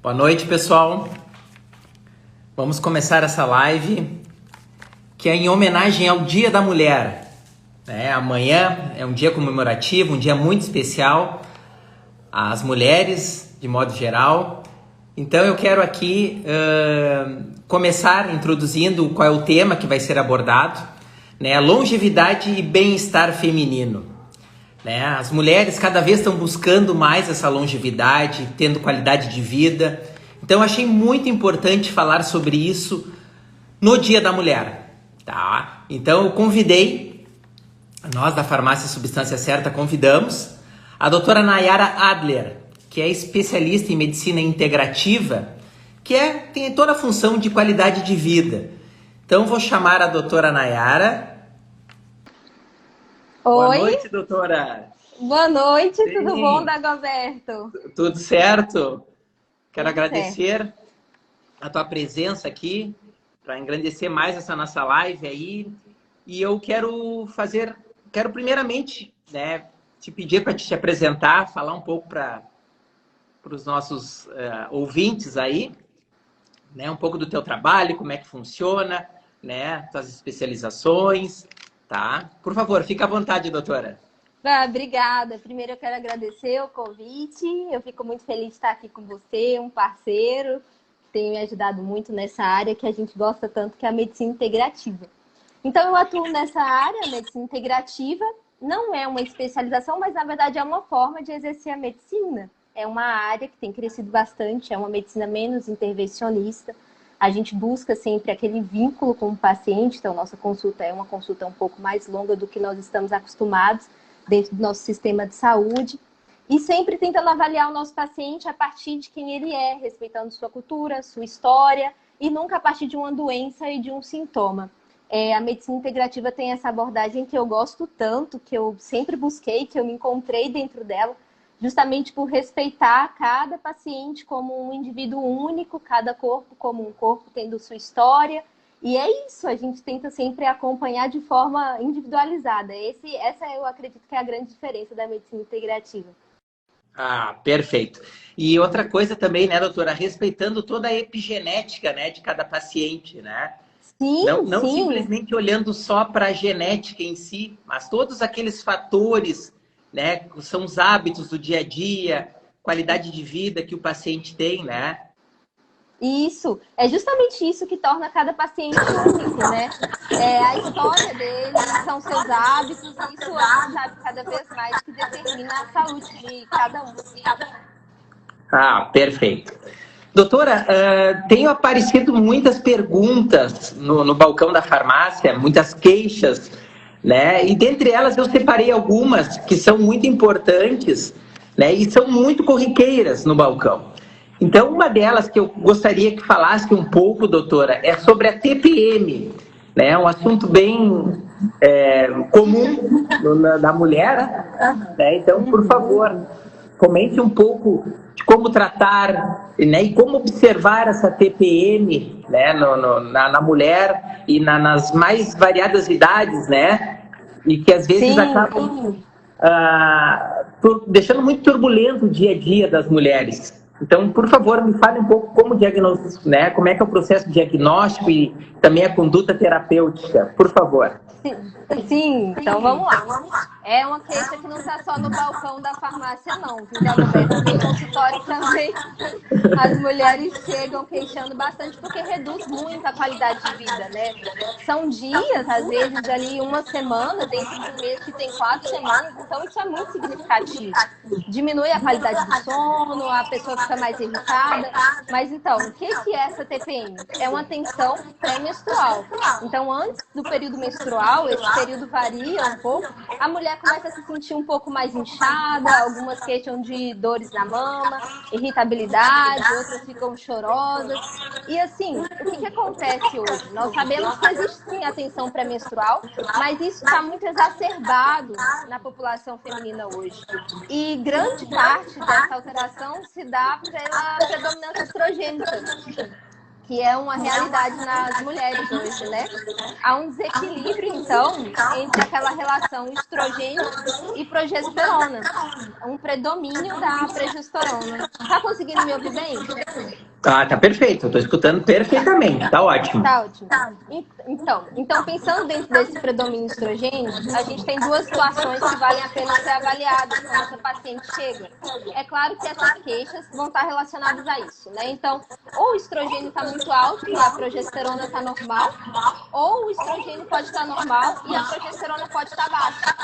Boa noite, pessoal. Vamos começar essa live que é em homenagem ao Dia da Mulher. Amanhã é um dia comemorativo, um dia muito especial às mulheres, de modo geral. Então eu quero aqui começar introduzindo qual é o tema que vai ser abordado, longevidade e bem-estar feminino. As mulheres cada vez estão buscando mais essa longevidade, tendo qualidade de vida. Então eu achei muito importante falar sobre isso no Dia da Mulher. Tá? Então eu convidei, nós da Farmácia Substância Certa convidamos a doutora Nayara Adler, que é especialista em medicina integrativa, que tem toda a função de qualidade de vida. Então vou chamar a doutora Nayara. Oi. Boa noite, doutora. Boa noite, Sim. Tudo bom, Dagoberto? Tudo certo? Quero Tudo agradecer certo. a tua presença aqui, para engrandecer mais essa nossa live aí. E eu quero primeiramente, te pedir para te apresentar, falar um pouco para os nossos ouvintes aí, um pouco do teu trabalho, como é que funciona, tuas especializações, tá? Por favor, fica à vontade, doutora. Obrigada. Primeiro eu quero agradecer o convite. Eu fico muito feliz de estar aqui com você, um parceiro que tem me ajudado muito nessa área que a gente gosta tanto, que é a medicina integrativa. Então eu atuo nessa área, a medicina integrativa. Não é uma especialização, mas na verdade é uma forma de exercer a medicina. É uma área que tem crescido bastante, é uma medicina menos intervencionista. A gente busca sempre aquele vínculo com o paciente, então nossa consulta é uma consulta um pouco mais longa do que nós estamos acostumados dentro do nosso sistema de saúde, e sempre tentando avaliar o nosso paciente a partir de quem ele é, respeitando sua cultura, sua história, e nunca a partir de uma doença e de um sintoma. A medicina integrativa tem essa abordagem que eu gosto tanto, que eu sempre busquei, que eu me encontrei dentro dela, justamente por respeitar cada paciente como um indivíduo único, cada corpo como um corpo tendo sua história. E é isso, a gente tenta sempre acompanhar de forma individualizada. Essa eu acredito que é a grande diferença da medicina integrativa. Ah, perfeito. E outra coisa também, doutora, respeitando toda a epigenética, de cada paciente, Sim, Não sim. simplesmente olhando só para a genética em si, mas todos aqueles fatores, que são os hábitos do dia a dia, qualidade de vida que o paciente tem, Isso, é justamente isso que torna cada paciente único, a história dele, são seus hábitos, e isso a gente sabe cada vez mais que determina a saúde de cada um. Ah, perfeito. Doutora, tenho aparecido muitas perguntas no balcão da farmácia, muitas queixas, E dentre elas eu separei algumas que são muito importantes, E são muito corriqueiras no balcão. Então, uma delas que eu gostaria que falasse um pouco, doutora, é sobre a TPM, Um assunto bem comum da mulher, Então, por favor, comente um pouco de como tratar, e como observar essa TPM, na mulher e nas mais variadas idades, E que às vezes acabam deixando muito turbulento o dia a dia das mulheres. Então, por favor, me fale um pouco como diagnóstico, como é que é o processo diagnóstico e também a conduta terapêutica, por favor. Sim, então vamos lá. É uma queixa que não está só no balcão da farmácia, não, viu, Dagoberto? No consultório também as mulheres chegam queixando bastante porque reduz muito a qualidade de vida, São dias, às vezes, ali uma semana, dentro de um mês que tem 4 semanas, então isso é muito significativo. Diminui a qualidade do sono, a pessoa fica mais irritada. Mas então, o que é essa TPM? É uma tensão pré-menstrual. Então, antes do período menstrual, esse período varia um pouco, a mulher começa a se sentir um pouco mais inchada, algumas queixam de dores na mama, irritabilidade, outras ficam chorosas. E assim, o que acontece hoje? Nós sabemos que existe sim a tensão pré-menstrual, mas isso está muito exacerbado na população feminina hoje. E grande parte dessa alteração se dá pela predominância estrogênica. que é uma realidade nas mulheres hoje, né? Há um desequilíbrio, então, entre aquela relação estrogênio e progesterona. Um predomínio da progesterona. Tá conseguindo me ouvir bem? Ah, tá perfeito. Eu tô escutando perfeitamente. Tá ótimo. Tá ótimo. Então, pensando dentro desse predomínio estrogênio, a gente tem duas situações que valem a pena ser avaliadas quando essa paciente chega. É claro que essas queixas vão estar relacionadas a isso, né? Então, ou o estrogênio está muito alto e a progesterona está normal, ou o estrogênio pode estar normal e a progesterona pode estar baixa.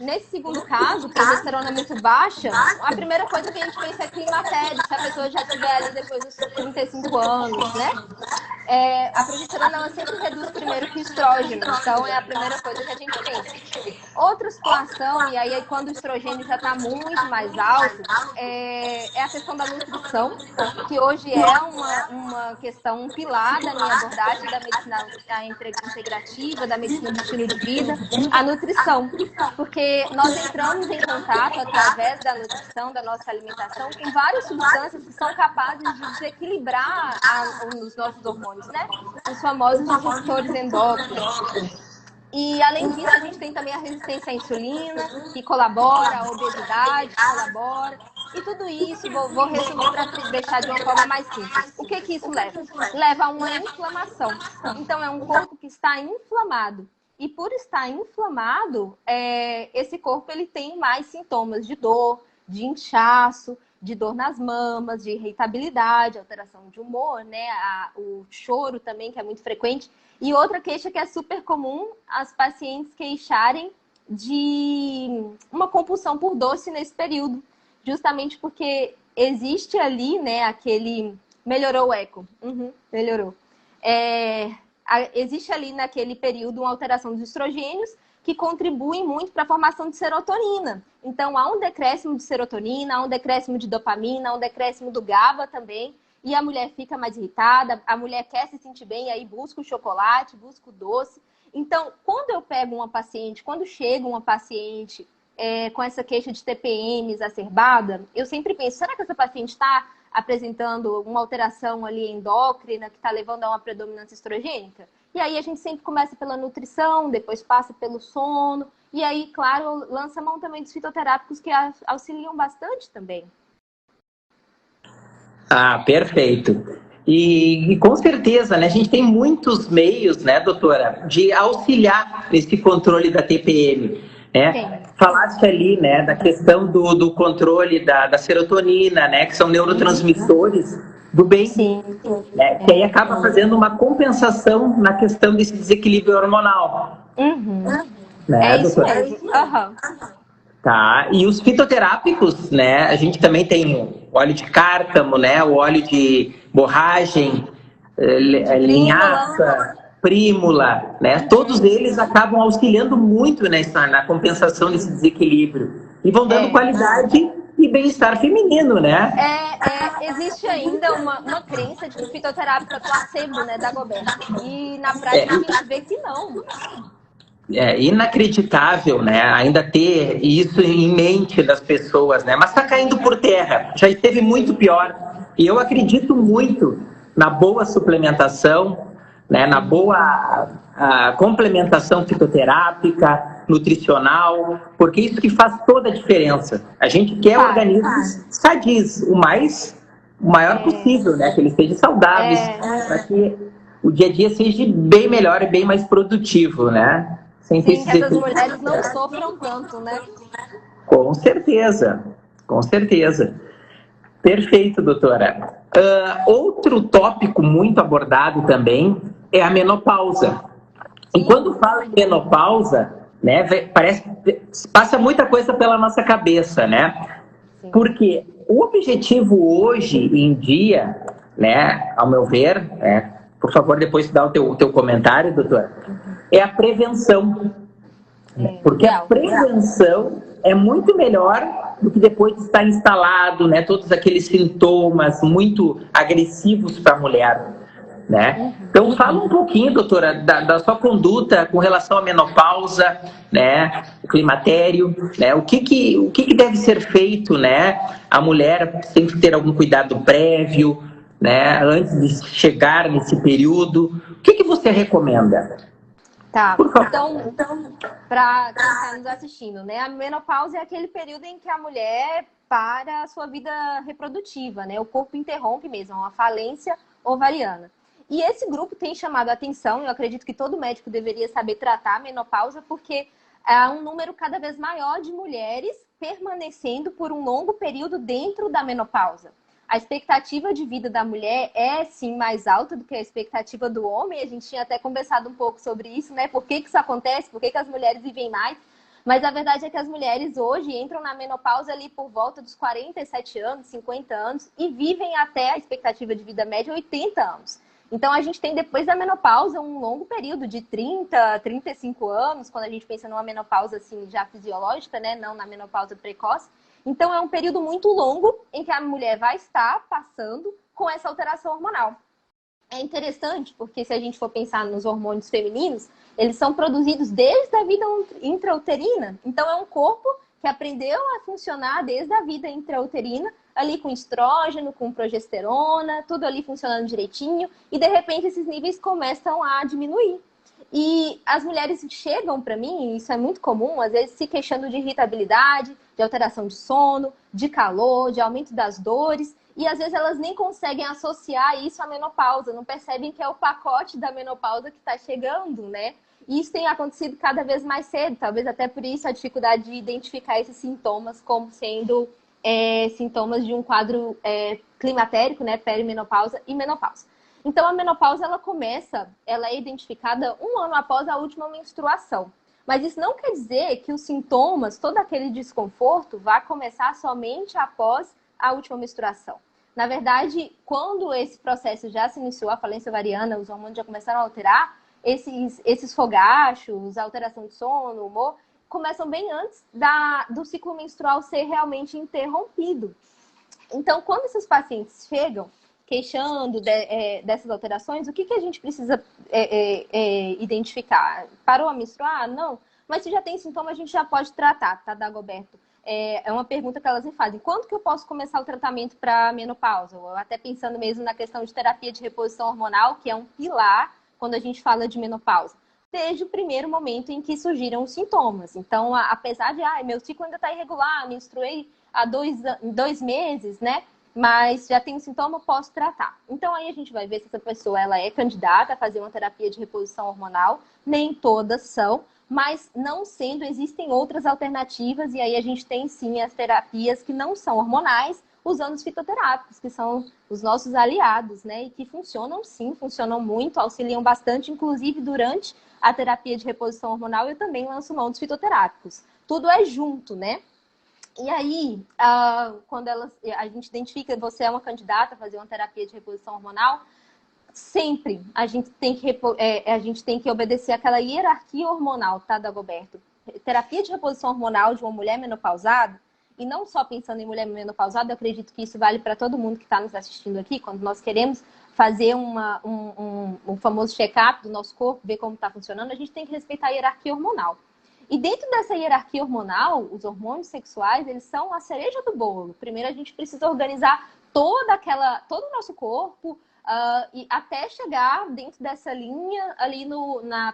Nesse segundo caso, progesterona muito baixa, a primeira coisa que a gente pensa é climatério, se a pessoa já estiver ali depois dos 35 anos, né? A progesterona ela sempre reduz primeiro que o estrógeno, então é a primeira coisa que a gente pensa. Outra situação, e aí quando o estrogênio já está muito mais alto, é a questão da nutrição, que hoje é uma questão, um pilar da minha abordagem da medicina integrativa, da medicina do estilo de vida, a nutrição. Porque nós entramos em contato através da nutrição, da nossa alimentação, com várias substâncias que são capazes de desequilibrar os nossos hormônios, né? Os famosos disruptores endócrinos. E, além disso, a gente tem também a resistência à insulina, que colabora, a obesidade, que colabora. E tudo isso, vou resumir para deixar de uma forma mais simples. O que isso leva? Leva a uma inflamação. Então, é um corpo que está inflamado. E por estar inflamado, esse corpo ele tem mais sintomas de dor, de inchaço, de dor nas mamas, de irritabilidade, alteração de humor, né? O choro também, que é muito frequente. E outra queixa que é super comum, as pacientes queixarem de uma compulsão por doce nesse período. Justamente porque existe ali, né, aquele... Melhorou o eco. Melhorou. Existe ali naquele período uma alteração dos estrogênios que contribuem muito para a formação de serotonina. Então, há um decréscimo de serotonina, há um decréscimo de dopamina, há um decréscimo do GABA também, e a mulher fica mais irritada, a mulher quer se sentir bem, aí busca o chocolate, busca o doce. Então, quando eu pego uma paciente, quando chega uma paciente com essa queixa de TPM exacerbada, eu sempre penso, será que essa paciente está apresentando uma alteração ali endócrina que está levando a uma predominância estrogênica? E aí a gente sempre começa pela nutrição, depois passa pelo sono, e aí, claro, lança mão também dos fitoterápicos que auxiliam bastante também. Ah, perfeito. E com certeza, né, a gente tem muitos meios, né, doutora, de auxiliar nesse controle da TPM. Né? Falaste ali, né, da questão do controle da serotonina, né, que são neurotransmissores do bem, né, que aí acaba fazendo uma compensação na questão desse desequilíbrio hormonal. Né, isso doutora? mesmo. Tá. E os fitoterápicos, né, a gente também tem o óleo de cártamo, né, o óleo de borragem, linhaça, prímula, né? Todos eles acabam auxiliando muito na compensação desse desequilíbrio e vão dando qualidade e bem-estar feminino, né? Existe ainda uma crença de que o fitoterápico é placebo, né, da Gobert. E na prática a gente vê que não. É inacreditável, né? Ainda ter isso em mente das pessoas, né? Mas está caindo por terra. Já esteve muito pior. E eu acredito muito na boa suplementação, né, na boa complementação fitoterápica, nutricional, porque isso que faz toda a diferença. A gente quer organismos sadios, o maior possível, né, que eles sejam saudáveis, para que o dia a dia seja bem melhor e bem mais produtivo, né? Sem que essas mulheres não sofram tanto, né? Com certeza, com certeza. Perfeito, doutora. Outro tópico muito abordado também é a menopausa. E quando fala em menopausa, né, passa muita coisa pela nossa cabeça, né? Porque o objetivo hoje em dia, né, ao meu ver, por favor, depois dá o teu comentário, doutora, é a prevenção. Porque a prevenção é muito melhor do que depois de estar instalado, né, todos aqueles sintomas muito agressivos para a mulher, né? Então, fala um pouquinho, doutora, da sua conduta com relação à menopausa, né, o climatério, né, o que deve ser feito, né? A mulher tem que ter algum cuidado prévio, né? Antes de chegar nesse período, o que você recomenda? Tá, Por favor. então, para quem está nos assistindo, né? A menopausa é aquele período em que a mulher para a sua vida reprodutiva, né? O corpo interrompe mesmo, é uma falência ovariana. E esse grupo tem chamado a atenção, eu acredito que todo médico deveria saber tratar a menopausa, porque há um número cada vez maior de mulheres permanecendo por um longo período dentro da menopausa. A expectativa de vida da mulher é, sim, mais alta do que a expectativa do homem. A gente tinha até conversado um pouco sobre isso, né? Por que isso acontece? Por que as mulheres vivem mais? Mas a verdade é que as mulheres hoje entram na menopausa ali por volta dos 47 anos, 50 anos e vivem até a expectativa de vida média 80 anos. Então a gente tem depois da menopausa um longo período de 30, 35 anos, quando a gente pensa numa menopausa assim já fisiológica, né? Não na menopausa precoce. Então, é um período muito longo em que a mulher vai estar passando com essa alteração hormonal. É interessante porque se a gente for pensar nos hormônios femininos, eles são produzidos desde a vida intrauterina. Então, é um corpo que aprendeu a funcionar desde a vida intrauterina, ali com estrógeno, com progesterona, tudo ali funcionando direitinho, e de repente esses níveis começam a diminuir. E as mulheres chegam para mim, e isso é muito comum, às vezes se queixando de irritabilidade, de alteração de sono, de calor, de aumento das dores, e às vezes elas nem conseguem associar isso à menopausa, não percebem que é o pacote da menopausa que está chegando, né? E isso tem acontecido cada vez mais cedo, talvez até por isso a dificuldade de identificar esses sintomas como sendo sintomas de um quadro climatérico, né? Perimenopausa e menopausa. Então, a menopausa, ela é identificada um ano após a última menstruação. Mas isso não quer dizer que os sintomas, todo aquele desconforto, vá começar somente após a última menstruação. Na verdade, quando esse processo já se iniciou, a falência ovariana, os hormônios já começaram a alterar, esses fogachos, a alteração de sono, humor, começam bem antes do ciclo menstrual ser realmente interrompido. Então, quando esses pacientes chegam queixando dessas alterações, o que a gente precisa identificar? Parou a menstruar? Não. Mas se já tem sintoma, a gente já pode tratar, tá, Dagoberto? É uma pergunta que elas me fazem. Quando que eu posso começar o tratamento para menopausa? Ou até pensando mesmo na questão de terapia de reposição hormonal, que é um pilar quando a gente fala de menopausa. Desde o primeiro momento em que surgiram os sintomas. Então, apesar de, meu ciclo ainda está irregular, menstruei há 2 meses, né? Mas já tem um sintoma, posso tratar. Então, aí a gente vai ver se essa pessoa ela é candidata a fazer uma terapia de reposição hormonal. Nem todas são, mas não sendo, existem outras alternativas. E aí a gente tem, sim, as terapias que não são hormonais, usando os fitoterápicos, que são os nossos aliados, né? E que funcionam, sim, funcionam muito, auxiliam bastante, inclusive durante a terapia de reposição hormonal, eu também lanço mão dos fitoterápicos. Tudo é junto, né? E aí, quando a gente identifica que você é uma candidata a fazer uma terapia de reposição hormonal, sempre a gente tem que obedecer aquela hierarquia hormonal, tá, Dagoberto? Terapia de reposição hormonal de uma mulher menopausada, e não só pensando em mulher menopausada, eu acredito que isso vale para todo mundo que está nos assistindo aqui, quando nós queremos fazer um famoso check-up do nosso corpo, ver como está funcionando, a gente tem que respeitar a hierarquia hormonal. E dentro dessa hierarquia hormonal, os hormônios sexuais, eles são a cereja do bolo. Primeiro a gente precisa organizar todo o nosso corpo, e até chegar dentro dessa linha ali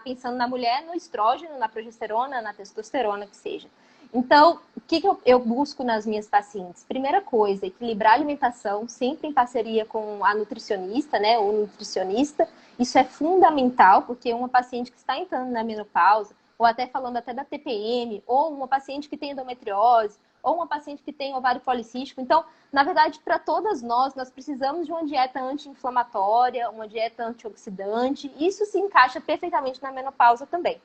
pensando na mulher, no estrógeno, na progesterona, na testosterona, que seja. Então, o que eu busco nas minhas pacientes? Primeira coisa, equilibrar a alimentação, sempre em parceria com a nutricionista, né, ou nutricionista. Isso é fundamental, porque uma paciente que está entrando na menopausa, ou até falando até da TPM, ou uma paciente que tem endometriose, ou uma paciente que tem ovário policístico. Então, na verdade, para todas nós precisamos de uma dieta anti-inflamatória, uma dieta antioxidante. Isso se encaixa perfeitamente na menopausa também.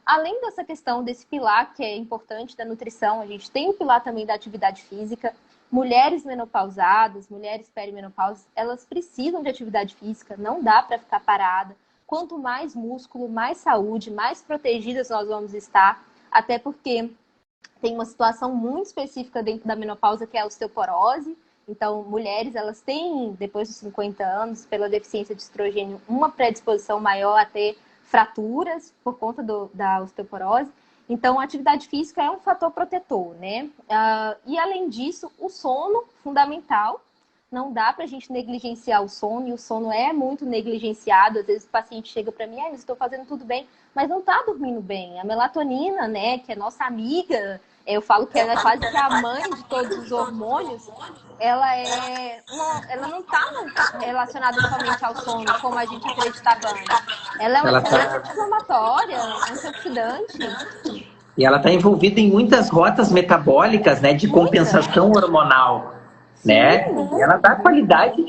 Além dessa questão desse pilar, que é importante da nutrição, a gente tem o pilar também da atividade física. Mulheres menopausadas, mulheres perimenopausas, elas precisam de atividade física, não dá para ficar parada. Quanto mais músculo, mais saúde, mais protegidas nós vamos estar, até porque tem uma situação muito específica dentro da menopausa, que é a osteoporose. Então, mulheres, elas têm, depois dos 50 anos, pela deficiência de estrogênio, uma predisposição maior a ter fraturas por conta da osteoporose. Então, a atividade física é um fator protetor, né? E, além disso, o sono, fundamental. Não dá pra gente negligenciar o sono, e o sono é muito negligenciado. Às vezes o paciente chega pra mim, mas estou fazendo tudo bem, mas não tá dormindo bem. A melatonina, né, que é nossa amiga, eu falo que ela é quase que a mãe de todos os hormônios, ela não está relacionada somente ao sono, como a gente acreditava antes. Ela é uma excelente anti-inflamatória, antioxidante. E ela está envolvida em muitas rotas metabólicas, né, de compensação hormonal, né? E ela dá qualidade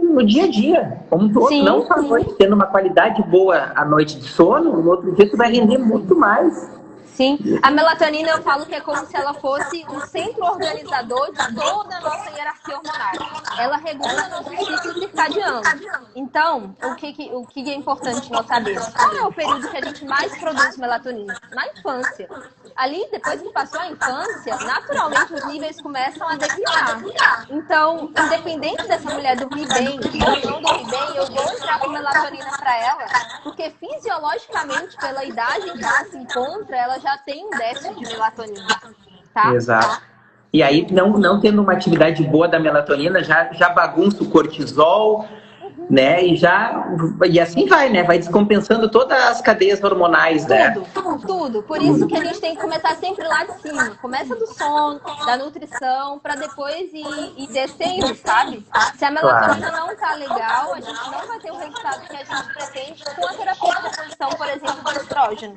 no dia a dia, como todo, Sim. não só à noite, tendo uma qualidade boa à noite de sono, no outro dia tu vai render muito mais. Sim, a melatonina eu falo que é como se ela fosse um centro organizador de toda a nossa hierarquia hormonal. Ela regula nosso ciclo circadiano. Então, o que é importante nós sabermos? Qual é o período que a gente mais produz melatonina? Na infância. Ali, depois que passou a infância, naturalmente os níveis começam a declinar. Então, independente dessa mulher dormir bem ou não dormir bem, eu vou entrar com melatonina para ela, porque fisiologicamente, pela idade em que ela se encontra, ela já tem um déficit de melatonina, tá? Exato. E aí, não tendo uma atividade boa da melatonina, já bagunça o cortisol, né? E assim vai, né? Vai descompensando todas as cadeias hormonais, né? Tudo. Por isso que a gente tem que começar sempre lá de cima. Começa do sono, da nutrição, para depois ir descendo, sabe? Se a melatonina não tá legal, a gente não vai ter o resultado que a gente pretende com a terapia de reposição, por exemplo, do estrógeno.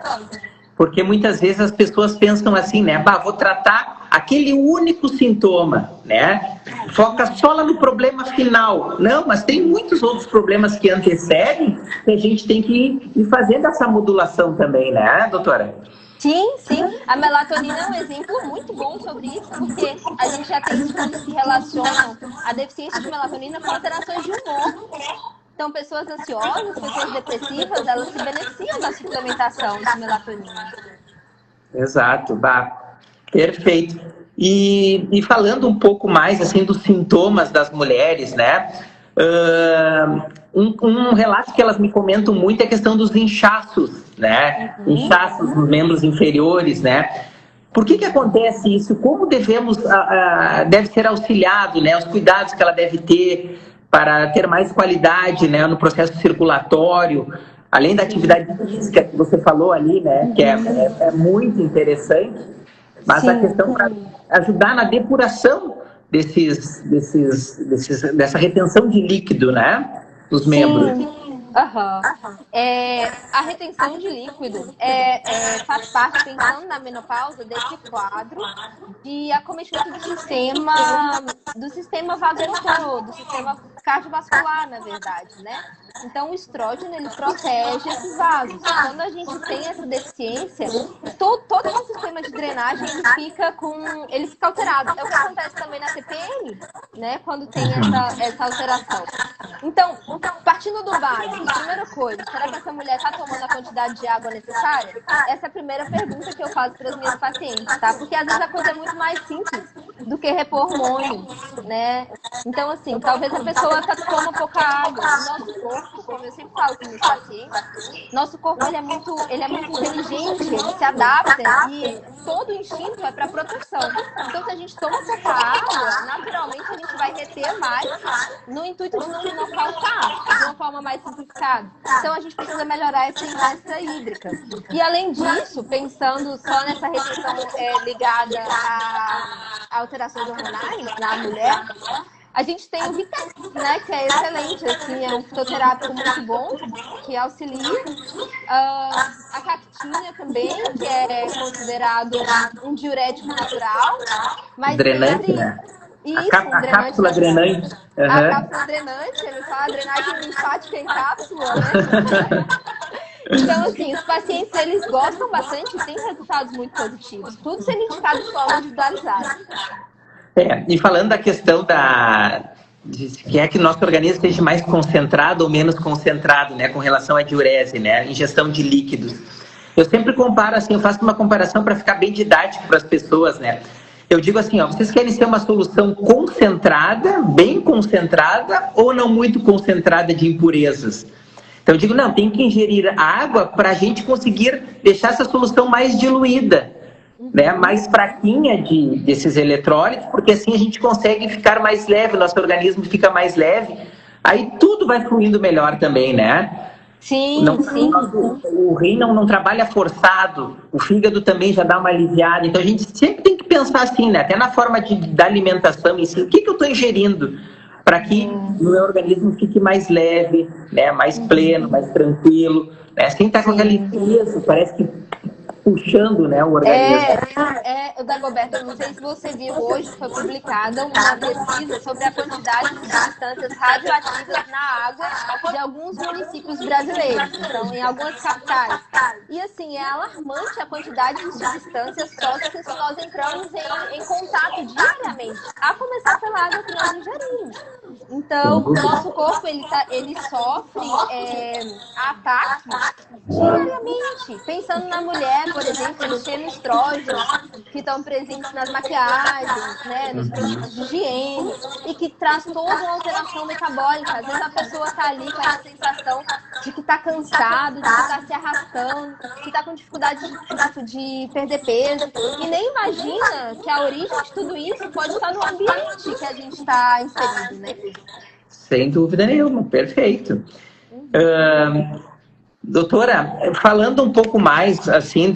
Porque muitas vezes as pessoas pensam assim, né? Vou tratar aquele único sintoma, né? Foca só lá no problema final. Não, mas tem muitos outros problemas que antecedem que a gente tem que ir fazendo essa modulação também, né, doutora? Sim. A melatonina é um exemplo muito bom sobre isso, porque a gente já tem estudos que relacionam a deficiência de melatonina com alterações de humor. Então, pessoas ansiosas, pessoas depressivas, elas se beneficiam da suplementação de melatonina. Exato, perfeito. E falando um pouco mais assim dos sintomas das mulheres, né? Um relato que elas me comentam muito é a questão dos inchaços, né? Inchaços nos membros inferiores, né? Por que acontece isso? Como deve ser auxiliado, né? Os cuidados que ela deve ter para ter mais qualidade, né, no processo circulatório, além da atividade física que você falou ali, né, que é muito interessante, mas a questão para ajudar na depuração dessa retenção de líquido, né, dos membros. A retenção de líquido faz parte, pensando na menopausa, desse quadro de acometimento do sistema vasomotor, do sistema cardiovascular, na verdade, né? Então, o estrógeno, ele protege esses vasos. Quando a gente tem essa deficiência, todo o sistema de drenagem, ele fica alterado. É o que acontece também na TPM, né? Quando tem essa alteração. Então, partindo do básico, primeira coisa, será que essa mulher está tomando a quantidade de água necessária? Essa é a primeira pergunta que eu faço para as minhas pacientes, tá? Porque às vezes a coisa é muito mais simples do que repor hormônio, né? Então, assim, talvez a pessoa toma pouca água. O nosso corpo, como eu sempre falo com meus pacientes, nosso corpo ele é muito inteligente, ele se adapta e todo o instinto é para proteção. Então, se a gente toma pouca água, naturalmente a gente vai reter mais no intuito de não faltar, de uma forma mais simplificada. Então, a gente precisa melhorar essa ingesta hídrica. E, além disso, pensando só nessa retenção ligada a alterações hormonais na mulher, a gente tem o Vitex, né, que é excelente, assim, é um fitoterápico muito bom, que auxilia. A cactina também, que é considerado um diurético natural. Mas drenante, né? Isso, a cápsula drenante. A cápsula drenante, ele fala drenagem linfática em cápsula, né? Então, assim, os pacientes, eles gostam bastante e têm resultados muito positivos. Tudo sendo indicado de forma individualizada. E falando da questão de que é que nosso organismo esteja mais concentrado ou menos concentrado, né, com relação à diurese, né, ingestão de líquidos. Eu sempre comparo assim, eu faço uma comparação para ficar bem didático para as pessoas, né. Eu digo assim, vocês querem ser uma solução concentrada, bem concentrada ou não muito concentrada de impurezas? Então eu digo, não, tem que ingerir água para a gente conseguir deixar essa solução mais diluída, né, mais fraquinha desses eletrólitos, porque assim a gente consegue ficar mais leve, nosso organismo fica mais leve, aí tudo vai fluindo melhor também, né? Não, Sim, sim. o rim não trabalha forçado, o fígado também já dá uma aliviada, então a gente sempre tem que pensar assim, né? Até na forma da alimentação em si, o que eu estou ingerindo para que o meu organismo fique mais leve, né? Mais pleno, mais tranquilo, né? Sem estar com aquele peso, parece que puxando, né, o organismo. Dagoberto, eu não sei se você viu hoje, foi publicada uma pesquisa sobre a quantidade de substâncias radioativas na água de alguns municípios brasileiros, então em algumas capitais. E assim, é alarmante a quantidade de substâncias tóxicas que nós entramos em contato diariamente, a começar pela água que nós ingerimos. Então, o nosso corpo ele sofre ataques diariamente. Pensando na mulher, por exemplo, nos semiestrógenos que estão presentes nas maquiagens, né, nos produtos de higiene, e que traz toda uma alteração metabólica. Às vezes a pessoa está ali com essa sensação de que está cansado, de que está se arrastando, que está com dificuldade de perder peso, e nem imagina que a origem de tudo isso pode estar no ambiente que a gente está inserido, né? Sem dúvida nenhuma, perfeito. Doutora, falando um pouco mais, assim,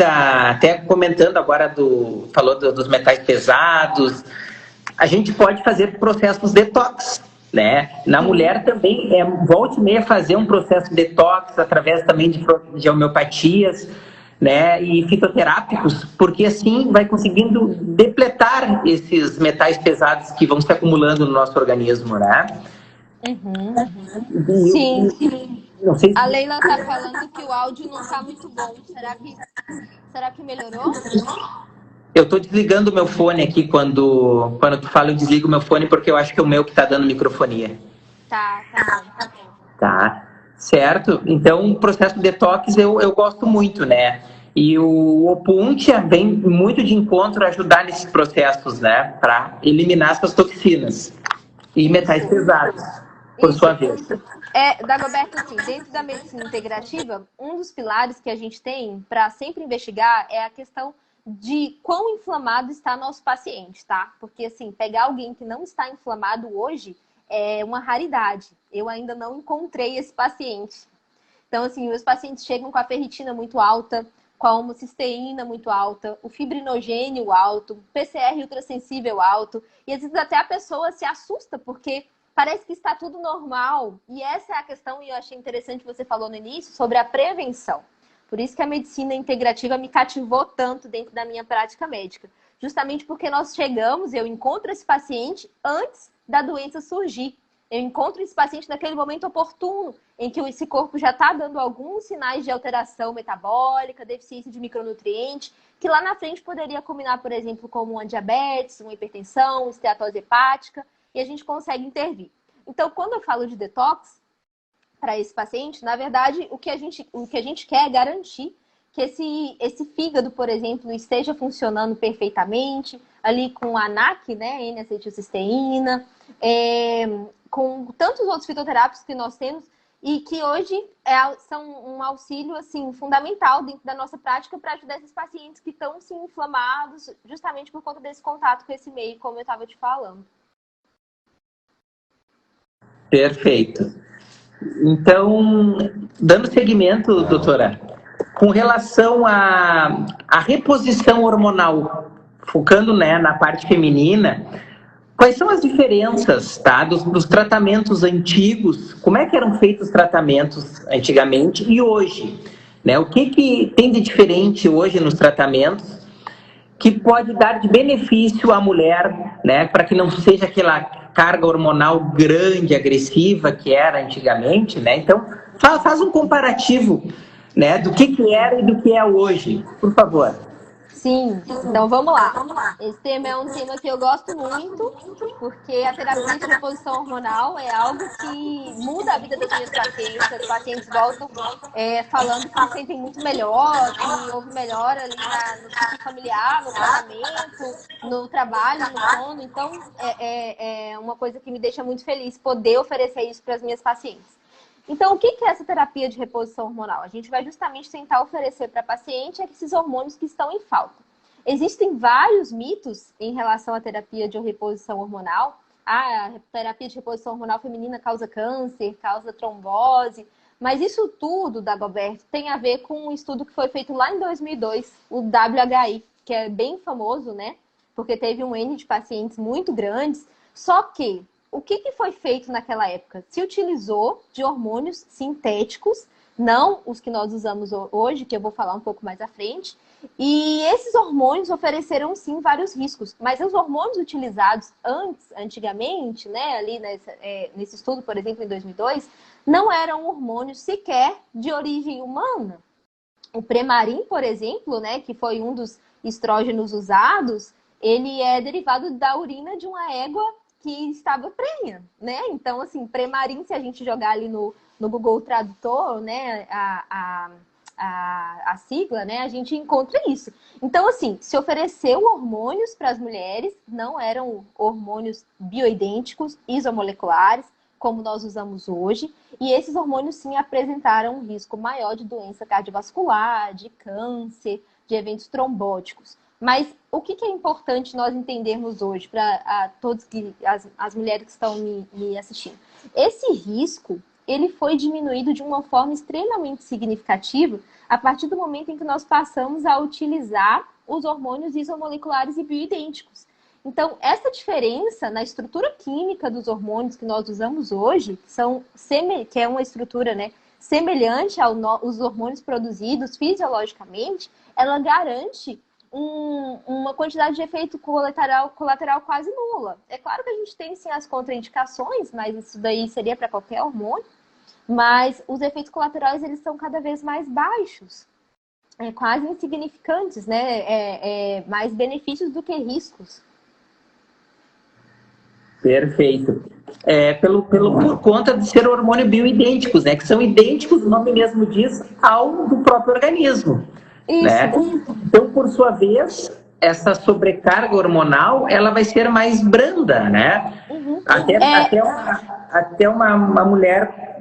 até comentando agora falou dos metais pesados, a gente pode fazer processos detox, né? Na mulher também, volta e meia fazer um processo detox através também de homeopatias, né? E fitoterápicos, porque assim vai conseguindo depletar esses metais pesados que vão se acumulando no nosso organismo, né? Sim. Não sei se... A Leila tá falando que o áudio não tá muito bom. Será que melhorou? Eu tô desligando o meu fone aqui quando tu fala, eu desligo o meu fone porque eu acho que é o meu que tá dando microfonia. Tá bom. Tá, certo? Então, o processo de detox eu gosto muito, né? E o Opuntia vem muito de encontro a ajudar nesses processos, né? Para eliminar essas toxinas e metais pesados, por sua vez. Dagoberto, assim, dentro da medicina integrativa, um dos pilares que a gente tem para sempre investigar é a questão de quão inflamado está nosso paciente, tá? Porque, assim, pegar alguém que não está inflamado hoje é uma raridade. Eu ainda não encontrei esse paciente. Então, assim, meus pacientes chegam com a ferritina muito alta, com a homocisteína muito alta, o fibrinogênio alto, o PCR ultrassensível alto, e às vezes até a pessoa se assusta, porque parece que está tudo normal. E essa é a questão, e eu achei interessante você falou no início, sobre a prevenção. Por isso que a medicina integrativa me cativou tanto dentro da minha prática médica. Justamente porque nós chegamos, eu encontro esse paciente antes da doença surgir. Eu encontro esse paciente naquele momento oportuno, em que esse corpo já está dando alguns sinais de alteração metabólica, deficiência de micronutrientes, que lá na frente poderia combinar, por exemplo, como uma diabetes, uma hipertensão, esteatose hepática, e a gente consegue intervir. Então, quando eu falo de detox para esse paciente, na verdade, o que a gente quer é garantir que esse fígado, por exemplo, esteja funcionando perfeitamente, ali com a NAC, né, N-acetilcisteína, com tantos outros fitoterápicos que nós temos e que hoje são um auxílio assim, fundamental dentro da nossa prática para ajudar esses pacientes que estão sim, inflamados, justamente por conta desse contato com esse meio, como eu estava te falando. Perfeito. Então, dando seguimento, doutora, com relação à reposição hormonal, focando, né, na parte feminina, quais são as diferenças, tá, dos tratamentos antigos? Como é que eram feitos os tratamentos antigamente e hoje? Né? O que tem de diferente hoje nos tratamentos que pode dar de benefício à mulher, né, para que não seja aquela carga hormonal grande, agressiva que era antigamente, né? Então, faz um comparativo, né, do que era e do que é hoje, por favor. Sim, então vamos lá. Esse tema é um tema que eu gosto muito, porque a terapia de reposição hormonal é algo que muda a vida das minhas pacientes. As pacientes voltam falando que se sentem muito melhor, que houve melhora ali no ciclo familiar, no casamento, no trabalho, no sono. Então, é uma coisa que me deixa muito feliz poder oferecer isso para as minhas pacientes. Então, o que é essa terapia de reposição hormonal? A gente vai justamente tentar oferecer para a paciente esses hormônios que estão em falta. Existem vários mitos em relação à terapia de reposição hormonal. A terapia de reposição hormonal feminina causa câncer, causa trombose. Mas isso tudo, Dagoberto, tem a ver com um estudo que foi feito lá em 2002, o WHI, que é bem famoso, né? Porque teve um N de pacientes muito grandes. Só que, o que foi feito naquela época? Se utilizou de hormônios sintéticos, não os que nós usamos hoje, que eu vou falar um pouco mais à frente. E esses hormônios ofereceram, sim, vários riscos. Mas os hormônios utilizados antigamente, né, ali nesse estudo, por exemplo, em 2002, não eram hormônios sequer de origem humana. O Premarin, por exemplo, né, que foi um dos estrógenos usados, ele é derivado da urina de uma égua que estava prenha, né? Então, assim, Premarin, se a gente jogar ali no Google Tradutor, né, a sigla, né, a gente encontra isso. Então, assim, se ofereceu hormônios para as mulheres, não eram hormônios bioidênticos, isomoleculares, como nós usamos hoje, e esses hormônios sim apresentaram um risco maior de doença cardiovascular, de câncer, de eventos trombóticos. Mas o que é importante nós entendermos hoje para todos as mulheres que estão me assistindo? Esse risco, ele foi diminuído de uma forma extremamente significativa a partir do momento em que nós passamos a utilizar os hormônios isomoleculares e bioidênticos. Então, essa diferença na estrutura química dos hormônios que nós usamos hoje, que é uma estrutura, né, semelhante aos hormônios produzidos fisiologicamente, ela garante uma quantidade de efeito colateral quase nula. É claro que a gente tem sim as contraindicações, mas isso daí seria para qualquer hormônio, mas os efeitos colaterais eles são cada vez mais baixos, quase insignificantes, né? Mais benefícios do que riscos. Perfeito. Por conta de ser hormônio bioidênticos, né? Que são idênticos, o nome mesmo diz, ao do próprio organismo. Isso. Né? Então, por sua vez, essa sobrecarga hormonal, ela vai ser mais branda, né? Uhum. Até uma mulher,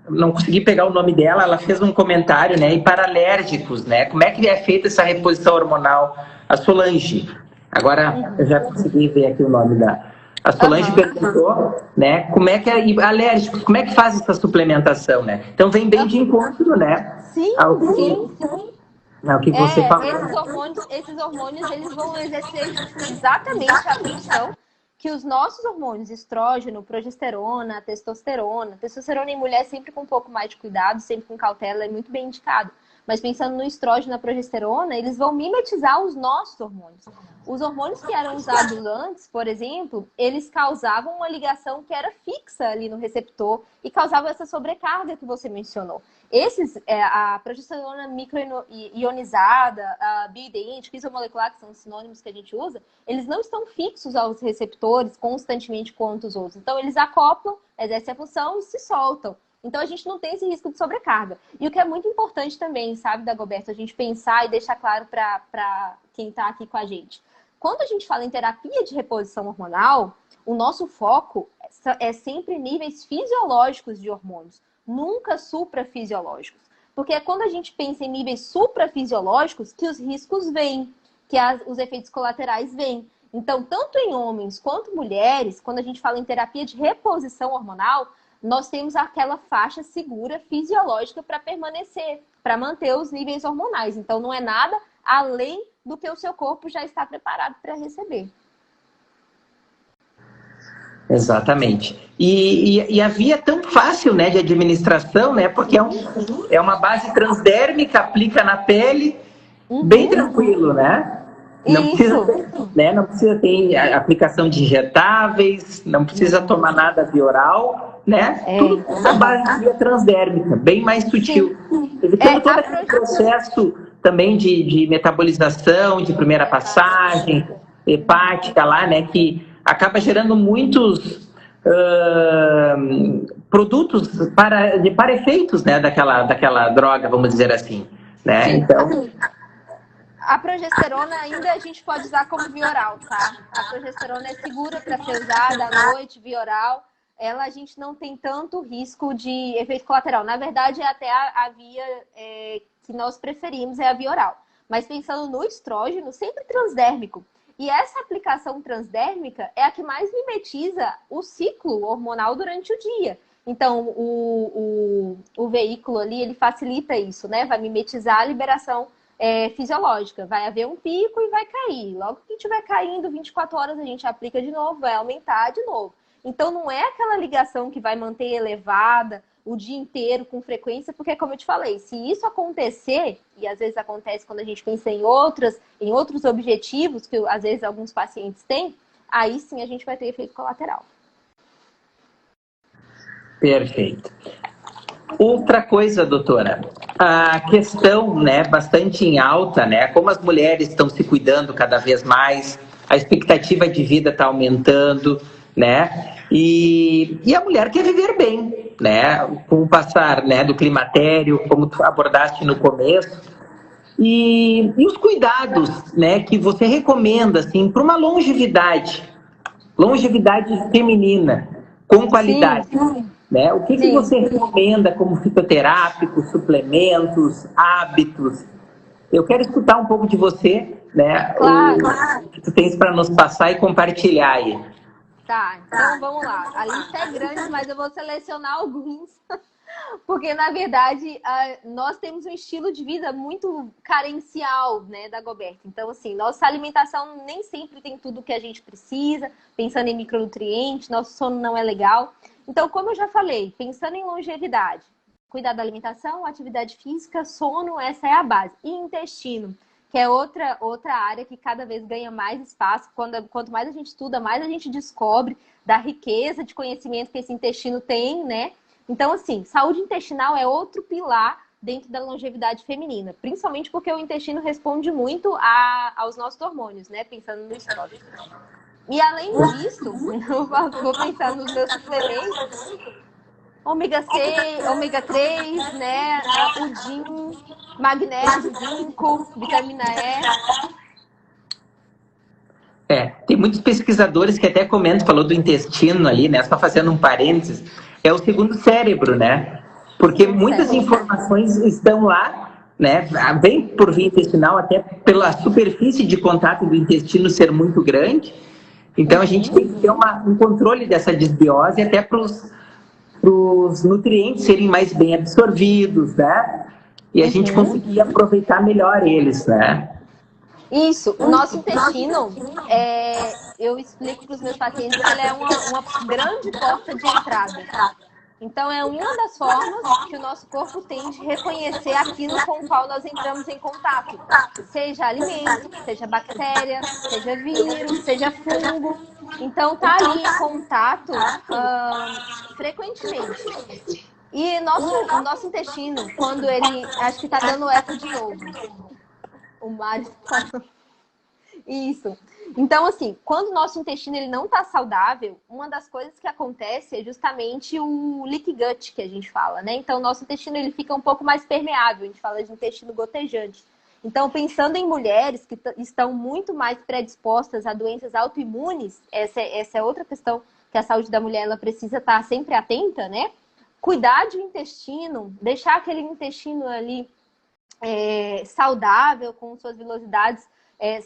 não consegui pegar o nome dela, ela fez um comentário, né? E para alérgicos, né? Como é que é feita essa reposição hormonal? A Solange. Agora, eu já consegui ver aqui o nome da... A Solange perguntou, né, como é que é alérgicos, como é que faz essa suplementação, né? Então vem bem de encontro, né? Sim. O que você falou. Esses hormônios, eles vão exercer exatamente a função que os nossos hormônios, estrógeno, progesterona, testosterona em mulher sempre com um pouco mais de cuidado, sempre com cautela, é muito bem indicado. Mas pensando no estrógeno e na progesterona, eles vão mimetizar os nossos hormônios. Os hormônios que eram usados antes, por exemplo, eles causavam uma ligação que era fixa ali no receptor e causavam essa sobrecarga que você mencionou. A progesterona microionizada, a bioidêntica, isomolecular, que são os sinônimos que a gente usa, eles não estão fixos aos receptores constantemente quanto os outros. Então, eles acoplam, exercem a função e se soltam. Então, a gente não tem esse risco de sobrecarga. E o que é muito importante também, sabe, Dagoberto, a gente pensar e deixar claro para quem está aqui com a gente. Quando a gente fala em terapia de reposição hormonal, o nosso foco é sempre níveis fisiológicos de hormônios, nunca suprafisiológicos. Porque é quando a gente pensa em níveis suprafisiológicos que os riscos vêm, que os efeitos colaterais vêm. Então, tanto em homens quanto mulheres, quando a gente fala em terapia de reposição hormonal, nós temos aquela faixa segura fisiológica para permanecer, para manter os níveis hormonais. Então, não é nada além do que o seu corpo já está preparado para receber. Exatamente. E a via é tão fácil, né, de administração, né, porque é uma base transdérmica, aplica na pele, bem tranquilo, né? Não precisa ter aplicação de injetáveis, não precisa tomar nada via oral, né? Tudo essa base via transdérmica, bem mais sutil. Evitando todo aquele processo também de metabolização, de primeira passagem, hepática lá, né? Que acaba gerando muitos produtos para efeitos, né? Daquela droga, vamos dizer assim, né? Sim. Então... A progesterona ainda a gente pode usar como via oral, tá? A progesterona é segura para ser usada à noite, via oral. Ela a gente não tem tanto risco de efeito colateral. Na verdade, é até a via que nós preferimos é a via oral. mas pensando no estrógeno, sempre transdérmico. E essa aplicação transdérmica é a que mais mimetiza o ciclo hormonal durante o dia. Então, o veículo ali, ele facilita isso, né? Vai mimetizar a liberação fisiológica. Vai haver um pico e vai cair. Logo que estiver caindo, 24 horas a gente aplica de novo, vai aumentar de novo. Então, não é aquela ligação que vai manter elevada o dia inteiro com frequência, porque, como eu te falei, se isso acontecer, e às vezes acontece quando a gente pensa em outros objetivos, que às vezes alguns pacientes têm, aí sim a gente vai ter efeito colateral. Perfeito. Outra coisa, doutora, a questão, né, bastante em alta, né, como as mulheres estão se cuidando cada vez mais, a expectativa de vida está aumentando, né, e a mulher quer viver bem, né, com o passar, né, do climatério, como tu abordaste no começo, e os cuidados, né, que você recomenda, assim, para uma longevidade feminina, com qualidade. Sim. Né? O que você recomenda como fitoterápicos, suplementos, hábitos? Eu quero escutar um pouco de você, né? Claro. O que tu tens para nos passar e compartilhar aí. Tá, então vamos lá. A lista é grande, mas eu vou selecionar alguns. Porque, na verdade, nós temos um estilo de vida muito carencial, né, da Goberta. Então, assim, nossa alimentação nem sempre tem tudo que a gente precisa, pensando em micronutrientes, nosso sono não é legal. Então, como eu já falei, pensando em longevidade, cuidar da alimentação, atividade física, sono, essa é a base. E intestino, que é outra área que cada vez ganha mais espaço. Quanto mais a gente estuda, mais a gente descobre da riqueza de conhecimento que esse intestino tem, né? Então, assim, saúde intestinal é outro pilar dentro da longevidade feminina, principalmente porque o intestino responde muito aos nossos hormônios, né? Pensando no estrógeno. E além disso, eu vou pensar nos meus suplementos, ômega 6, ômega 3, né? O DIN, magnésio, zinco, vitamina E. Tem muitos pesquisadores que até comentam, falou do intestino ali, né? Só fazendo um parênteses, é o segundo cérebro, né? Porque muitas informações estão lá, né? Vem por via intestinal, até pela superfície de contato do intestino ser muito grande. Então, a gente tem que ter um controle dessa desbiose até para os nutrientes serem mais bem absorvidos, né? E a gente conseguir aproveitar melhor eles, né? Isso, o nosso intestino, eu explico para os meus pacientes que ele é uma grande porta de entrada. Então, é uma das formas que o nosso corpo tem de reconhecer aquilo com o qual nós entramos em contato. Seja alimento, seja bactéria, seja vírus, seja fungo. Então, tá ali em contato frequentemente. E o nosso intestino, quando ele... Acho que tá dando eco de novo. O Mário tá falando. Isso. Então, assim, quando o nosso intestino ele não está saudável, uma das coisas que acontece é justamente o leaky gut, que a gente fala, né? Então, o nosso intestino ele fica um pouco mais permeável, a gente fala de intestino gotejante. Então, pensando em mulheres que estão muito mais predispostas a doenças autoimunes, essa é outra questão que a saúde da mulher ela precisa estar sempre atenta, né? Cuidar de intestino, deixar aquele intestino ali saudável, com suas velocidades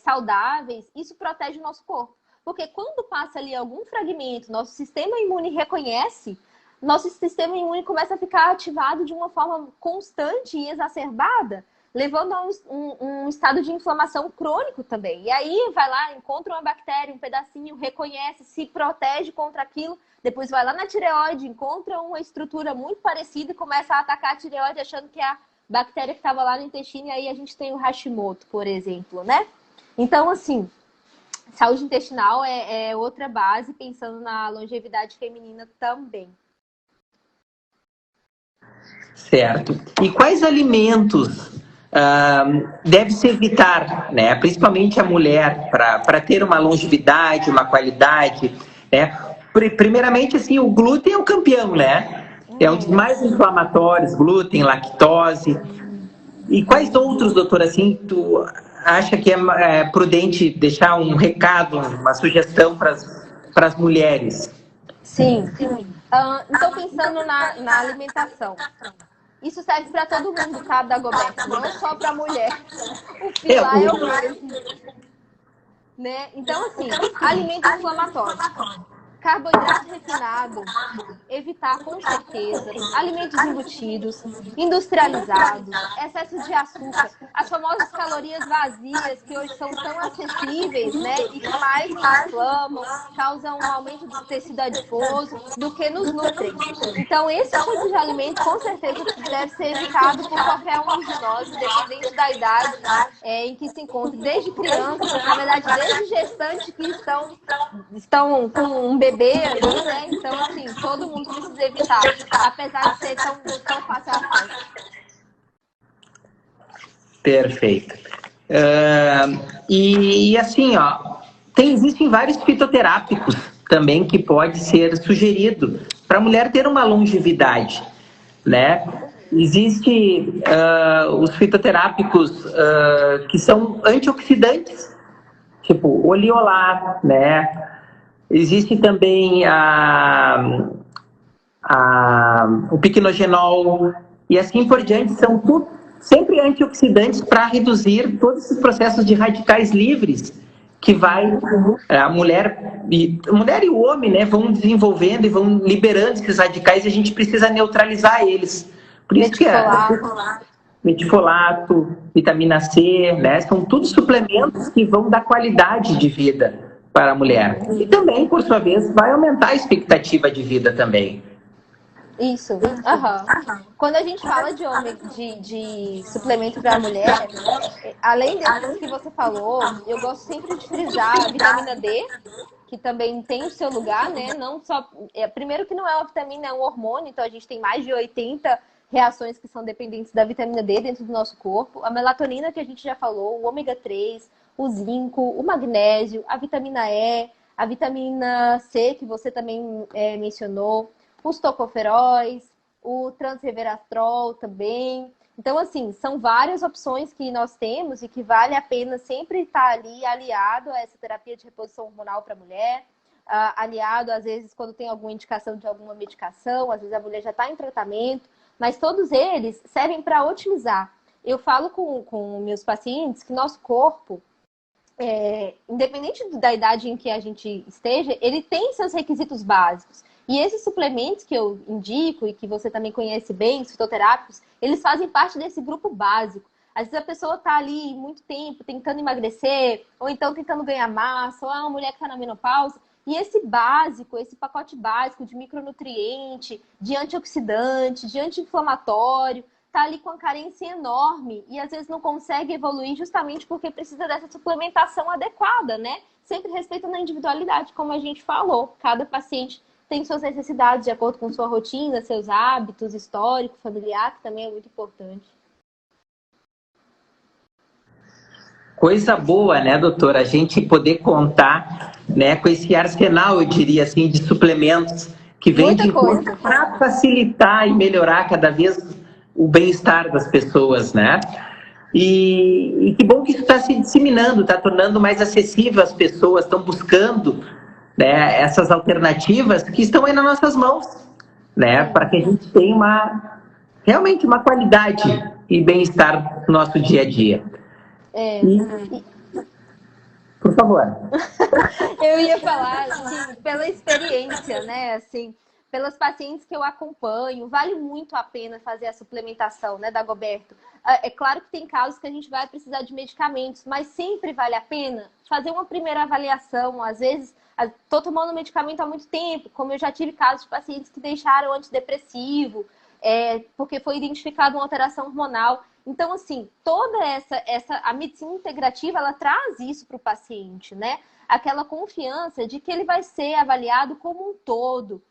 saudáveis, isso protege o nosso corpo. Porque quando passa ali algum fragmento, nosso sistema imune reconhece, nosso sistema imune começa a ficar ativado de uma forma constante e exacerbada, levando a um estado de inflamação crônico também. E aí vai lá, encontra uma bactéria, um pedacinho, reconhece, se protege contra aquilo, depois vai lá na tireoide, encontra uma estrutura muito parecida e começa a atacar a tireoide achando que é a bactéria que estava lá no intestino, e aí a gente tem o Hashimoto, por exemplo, né? Então, assim, saúde intestinal é outra base, pensando na longevidade feminina também. Certo. E quais alimentos deve-se evitar, né? Principalmente a mulher, para ter uma longevidade, uma qualidade, né? Primeiramente, assim, o glúten é o campeão, né? É um dos mais inflamatórios, glúten, lactose. E quais outros, doutor, assim, tu acha que é prudente deixar um recado, uma sugestão para as mulheres? Sim. Então, pensando na alimentação. Isso serve para todo mundo, tá, Dagoberto? Não só para a mulher. O pilar é o mesmo. Né? Então, assim, alimento inflamatório. Carboidrato refinado, evitar com certeza. Alimentos embutidos, industrializados, excesso de açúcar, as famosas calorias vazias que hoje são tão acessíveis, né? E que mais nos inflamam, causam um aumento do tecido adiposo do que nos nutrem. Então, esse tipo de alimento, com certeza, deve ser evitado por qualquer um de nós, independente da idade em que se encontra, desde criança, na verdade, desde gestante que estão com um bebê ali, né? Então, assim, todo mundo precisa evitar, apesar de ser tão fácil acesso. Perfeito. E assim, ó, existem vários fitoterápicos também que pode ser sugerido para a mulher ter uma longevidade, né? Existem os fitoterápicos que são antioxidantes, tipo o oliolar, né? Existe também o piquenogenol e assim por diante, são tudo sempre antioxidantes para reduzir todos esses processos de radicais livres que a mulher e o homem, né, vão desenvolvendo e vão liberando esses radicais e a gente precisa neutralizar eles. Por isso que metifolato, vitamina C, né, são todos suplementos que vão dar qualidade de vida para a mulher. E também, por sua vez, vai aumentar a expectativa de vida também. Isso. Quando a gente fala de suplemento para a mulher, além desses que você falou, eu gosto sempre de frisar a vitamina D, que também tem o seu lugar, né? Não só, primeiro que não é uma vitamina, é um hormônio, então a gente tem mais de 80 reações que são dependentes da vitamina D dentro do nosso corpo. A melatonina, que a gente já falou, o ômega 3, o zinco, o magnésio, a vitamina E, a vitamina C, que você também mencionou, os tocoferóis, o transreveratrol também. Então, assim, são várias opções que nós temos e que vale a pena sempre estar ali aliado a essa terapia de reposição hormonal para a mulher, aliado, às vezes, quando tem alguma indicação de alguma medicação, às vezes a mulher já está em tratamento, mas todos eles servem para otimizar. Eu falo com meus pacientes que nosso corpo, independente da idade em que a gente esteja, ele tem seus requisitos básicos. E esses suplementos que eu indico e que você também conhece bem, os fitoterápicos, eles fazem parte desse grupo básico. Às vezes a pessoa está ali muito tempo tentando emagrecer, ou então tentando ganhar massa, ou é uma mulher que está na menopausa. E esse pacote básico de micronutriente, de antioxidante, de anti-inflamatório, está ali com uma carência enorme e às vezes não consegue evoluir justamente porque precisa dessa suplementação adequada, né? Sempre respeitando a individualidade, como a gente falou. Cada paciente tem suas necessidades de acordo com sua rotina, seus hábitos, histórico, familiar, que também é muito importante. Coisa boa, né, doutora? A gente poder contar, né, com esse arsenal, eu diria assim, de suplementos que vem para facilitar e melhorar cada vez o bem-estar das pessoas, né? E que bom que isso está se disseminando, está tornando mais acessível às pessoas, estão buscando, né, essas alternativas que estão aí nas nossas mãos, né, para que a gente tenha realmente uma qualidade e bem-estar no nosso dia a dia. Por favor. Eu ia falar, assim, pela experiência, né, assim, pelas pacientes que eu acompanho, vale muito a pena fazer a suplementação, né, Dagoberto? É claro que tem casos que a gente vai precisar de medicamentos, mas sempre vale a pena fazer uma primeira avaliação. Às vezes, estou tomando medicamento há muito tempo, como eu já tive casos de pacientes que deixaram antidepressivo, porque foi identificada uma alteração hormonal. Então, assim, toda a medicina integrativa, ela traz isso para o paciente, né? Aquela confiança de que ele vai ser avaliado como um todo.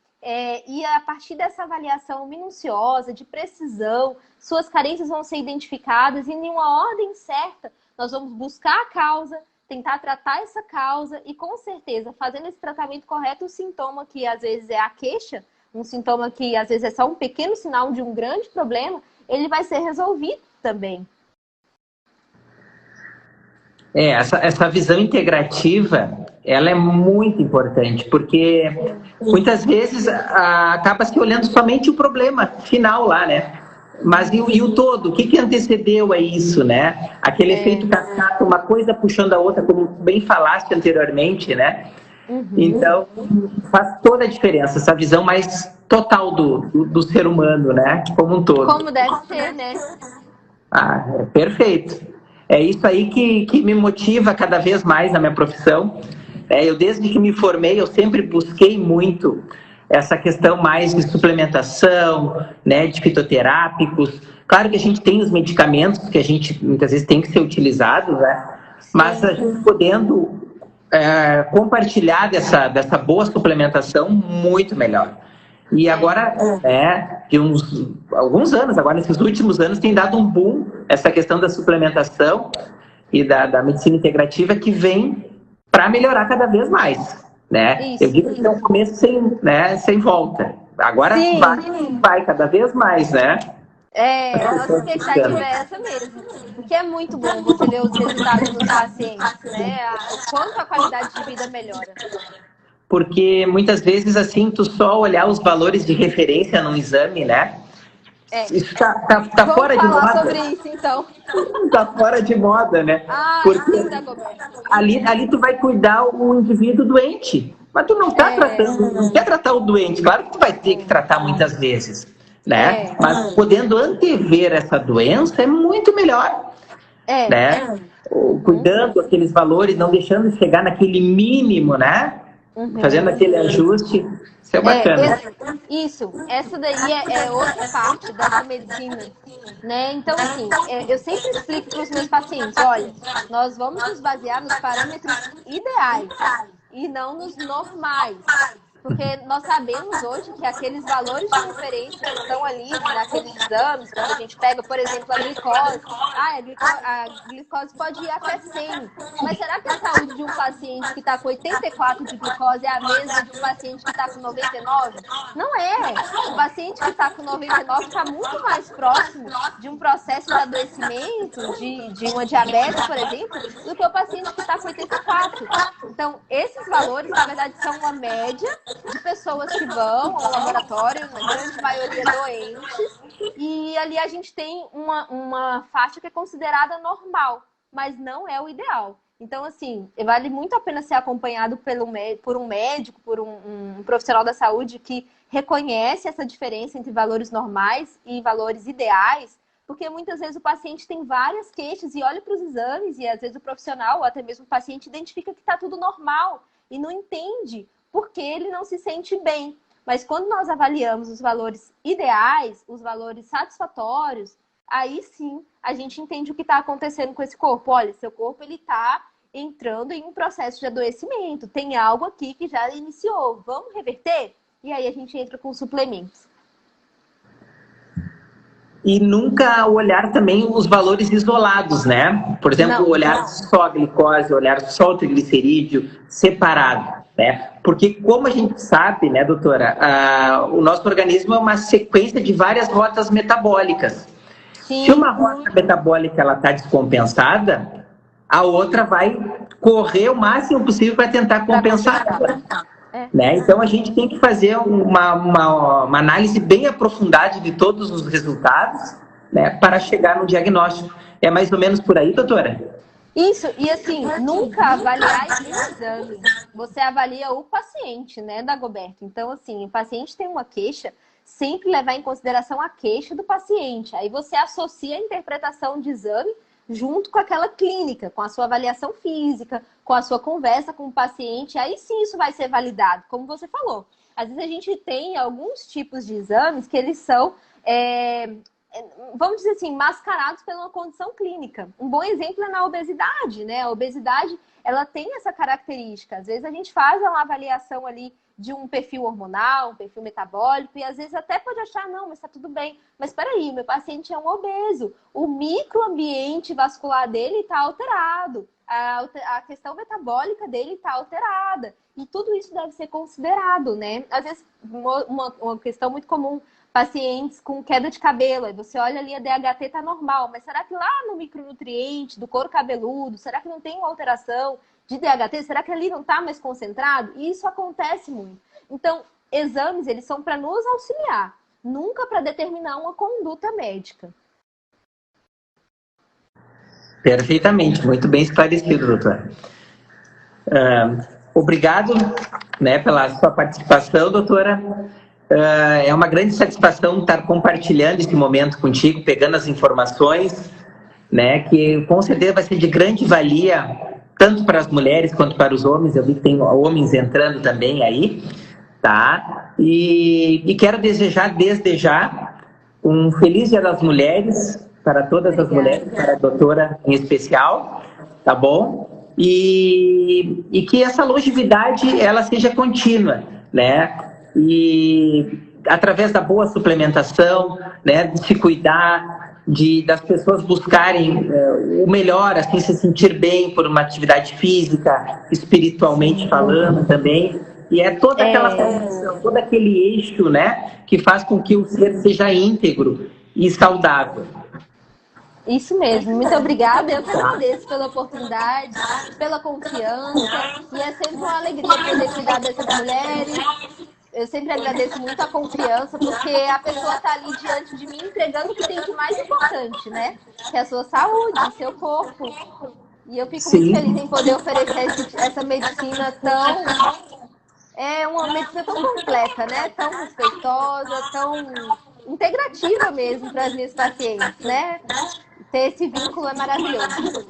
E a partir dessa avaliação minuciosa, de precisão, suas carências vão ser identificadas e em uma ordem certa, nós vamos buscar a causa, tentar tratar essa causa e, com certeza, fazendo esse tratamento correto, o sintoma que às vezes é a queixa, um sintoma que às vezes é só um pequeno sinal de um grande problema, ele vai ser resolvido também. Essa visão integrativa, ela é muito importante, porque muitas vezes acaba se olhando somente o problema final lá, né? Mas e o todo? O que antecedeu a isso, né? Aquele efeito cascata, uma coisa puxando a outra, como bem falaste anteriormente, né? Então, faz toda a diferença, essa visão mais total do ser humano, né? Como um todo. Como deve ser, né? Ah, é perfeito. É isso aí que me motiva cada vez mais na minha profissão. Eu, desde que me formei, eu sempre busquei muito essa questão mais de suplementação, né, de fitoterápicos. Claro que a gente tem os medicamentos que a gente muitas vezes tem que ser utilizados, né? Mas a gente podendo compartilhar dessa boa suplementação, muito melhor. E agora, de alguns anos, agora nesses últimos anos, tem dado um boom essa questão da suplementação e da medicina integrativa que vem para melhorar cada vez mais, né? Eu digo que é um começo sem volta. Agora vai cada vez mais, né? A nossa expectativa é essa mesmo. Porque é muito bom você ver os resultados dos pacientes, né? O quanto a qualidade de vida melhora. Porque muitas vezes, assim, tu só olhar os valores de referência num exame, né? Isso tá fora de moda. Vamos falar sobre isso, então. Tá fora de moda, né? Porque sim, Dagoberto. Ali tu vai cuidar o indivíduo doente. Mas tu não tá tratando, não quer tratar o doente. Claro que tu vai ter que tratar muitas vezes, né? Mas podendo antever essa doença é muito melhor, né? Cuidando aqueles valores, não deixando chegar naquele mínimo, né? Fazendo aquele ajuste, isso é bacana. Essa daí é outra parte dessa medicina, né? Então, assim, eu sempre explico para os meus pacientes, olha, nós vamos nos basear nos parâmetros ideais e não nos normais. Porque nós sabemos hoje que aqueles valores de referência que estão ali naqueles exames, quando a gente pega, por exemplo, a glicose, a glicose pode ir até 100. Mas será que a saúde de um paciente que está com 84 de glicose é a mesma de um paciente que está com 99? Não é. O paciente que está com 99 está muito mais próximo de um processo de adoecimento, de uma diabetes, por exemplo, do que o paciente que está com 84. Então, esses valores, na verdade, são uma média de pessoas que vão ao laboratório, na grande maioria doentes, e ali a gente tem uma faixa que é considerada normal, mas não é o ideal. Então, assim, vale muito a pena ser acompanhado por um médico, por um profissional da saúde que reconhece essa diferença entre valores normais e valores ideais, porque muitas vezes o paciente tem várias queixas e olha para os exames e às vezes o profissional ou até mesmo o paciente identifica que está tudo normal e não entende porque ele não se sente bem. Mas quando nós avaliamos os valores ideais, os valores satisfatórios, aí sim a gente entende o que está acontecendo com esse corpo. Olha, seu corpo está entrando em um processo de adoecimento. Tem algo aqui que já iniciou. Vamos reverter? E aí a gente entra com suplementos. E nunca olhar também os valores isolados, né? Por exemplo, olhar só a glicose, olhar só o triglicerídeo separado, né? Porque como a gente sabe, né, doutora, o nosso organismo é uma sequência de várias rotas metabólicas. Sim. Se uma rota metabólica ela está descompensada, a outra vai correr o máximo possível para tentar compensar ela. Né? Então a gente tem que fazer uma análise bem aprofundada de todos os resultados, né, para chegar no diagnóstico. É mais ou menos por aí, doutora? Isso, e assim, nunca avaliar esse exame. Você avalia o paciente, né, Dagoberto? Então, assim, o paciente tem uma queixa, sempre levar em consideração a queixa do paciente. Aí você associa a interpretação de exame junto com aquela clínica, com a sua avaliação física, com a sua conversa com o paciente, aí sim isso vai ser validado, como você falou. Às vezes a gente tem alguns tipos de exames que eles são, vamos dizer assim, mascarados pela uma condição clínica. Um bom exemplo é na obesidade, né? A obesidade, ela tem essa característica. Às vezes a gente faz uma avaliação ali de um perfil hormonal, um perfil metabólico, e às vezes até pode achar, não, mas tá tudo bem. Mas peraí, meu paciente é um obeso. O microambiente vascular dele está alterado. A questão metabólica dele está alterada. E tudo isso deve ser considerado, né? Às vezes, uma questão muito comum, pacientes com queda de cabelo. Aí você olha ali, a DHT está normal. Mas será que lá no micronutriente do couro cabeludo, será que não tem uma alteração de DHT? Será que ali não está mais concentrado? E isso acontece muito. Então, exames, eles são para nos auxiliar. nunca para determinar uma conduta médica. Perfeitamente, muito bem esclarecido, doutora. Obrigado, né, pela sua participação, doutora. É uma grande satisfação estar compartilhando esse momento contigo, pegando as informações, né, que com certeza vai ser de grande valia, tanto para as mulheres quanto para os homens. Eu vi que tem homens entrando também aí, tá? E quero desejar desde já um feliz Dia das Mulheres para todas as mulheres, para a doutora em especial, tá bom? E que essa longevidade ela seja contínua, né? E através da boa suplementação, né, de se cuidar, das pessoas buscarem o melhor, assim, se sentir bem por uma atividade física, espiritualmente falando também. E é toda aquela formação, todo aquele eixo, né, que faz com que o ser seja íntegro e saudável. Isso mesmo, muito obrigada. Eu que agradeço pela oportunidade, pela confiança. E é sempre uma alegria poder cuidar dessas mulheres. Eu sempre agradeço muito a confiança, porque a pessoa está ali diante de mim entregando o que tem de mais importante, né? Que é a sua saúde, o seu corpo. E eu fico muito feliz em poder oferecer essa medicina tão... É uma medicina tão completa, né? Tão respeitosa, tão integrativa mesmo para as minhas pacientes, né? Ter esse vínculo é maravilhoso.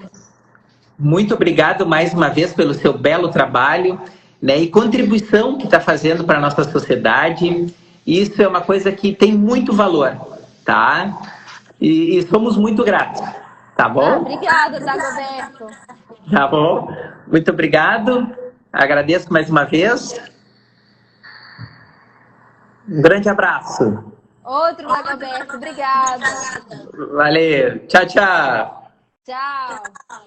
Muito obrigado mais uma vez pelo seu belo trabalho, né, e contribuição que está fazendo para a nossa sociedade. Isso é uma coisa que tem muito valor, tá? E somos muito gratos, tá bom? Obrigada, Dagoberto. Tá bom? Muito obrigado. Agradeço mais uma vez. Um grande abraço. Outro, Dagoberto. Obrigada. Valeu. Tchau, tchau. Tchau.